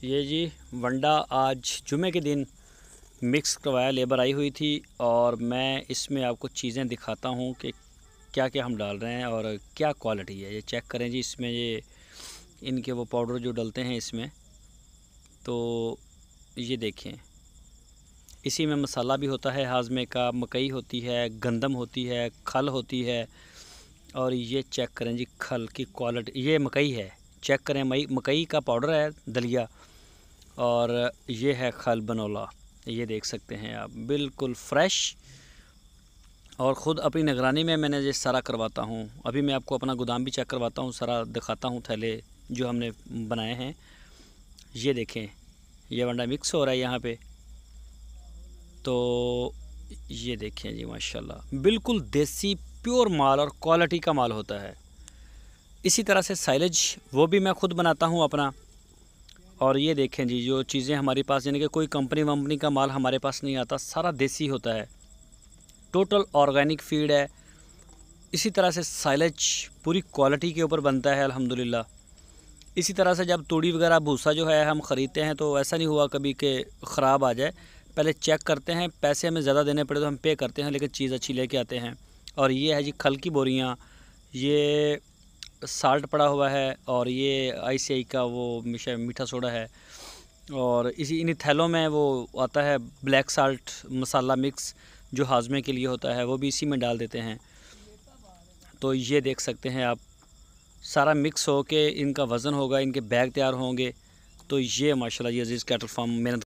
ये जी वंडा आज जुमे के दिन मिक्स करवाया, लेबर आई हुई थी और मैं इसमें आपको चीज़ें दिखाता हूँ कि क्या क्या हम डाल रहे हैं और क्या क्वालिटी है। ये चेक करें जी, इसमें ये इनके वो पाउडर जो डलते हैं इसमें, तो ये देखें, इसी में मसाला भी होता है हाजमे का, मकई होती है, गंदम होती है, खल होती है। और ये चेक करें जी खल की क्वालिटी, ये मकई है, चेक करें मकई का पाउडर है, दलिया। और ये है खल बनोला, ये देख सकते हैं आप, बिल्कुल फ्रेश। और ख़ुद अपनी निगरानी में मैंने ये सारा करवाता हूँ। अभी मैं आपको अपना गोदाम भी चेक करवाता हूँ, सारा दिखाता हूँ थैले जो हमने बनाए हैं। ये देखें, ये वंडा मिक्स हो रहा है यहाँ पे, तो ये देखें जी माशाल्लाह, बिल्कुल देसी प्योर माल और क्वालिटी का माल होता है। इसी तरह से साइलेज वो भी मैं ख़ुद बनाता हूँ अपना। और ये देखें जी, जो चीज़ें हमारे पास, यानी कि कोई कंपनी वंपनी का माल हमारे पास नहीं आता, सारा देसी होता है, टोटल ऑर्गेनिक फीड है। इसी तरह से साइलेज पूरी क्वालिटी के ऊपर बनता है अल्हम्दुलिल्लाह। इसी तरह से जब तूड़ी वगैरह भूसा जो है हम ख़रीदते हैं, तो ऐसा नहीं हुआ कभी कि ख़राब आ जाए, पहले चेक करते हैं, पैसे हमें ज़्यादा देने पड़े तो हम पे करते हैं, लेकिन चीज़ अच्छी लेके आते हैं। और ये है जी खल की बोरियाँ, ये साल्ट पड़ा हुआ है, और ये ICI का वो मीठा सोडा है। और इन्हीं थैलों में वो आता है ब्लैक साल्ट मसाला मिक्स, जो हाजमे के लिए होता है, वो भी इसी में डाल देते हैं। तो ये देख सकते हैं आप, सारा मिक्स हो के इनका वज़न होगा, इनके बैग तैयार होंगे। तो ये माशाल्लाह ये अज़ीज़ कैटल फार्म मेहनत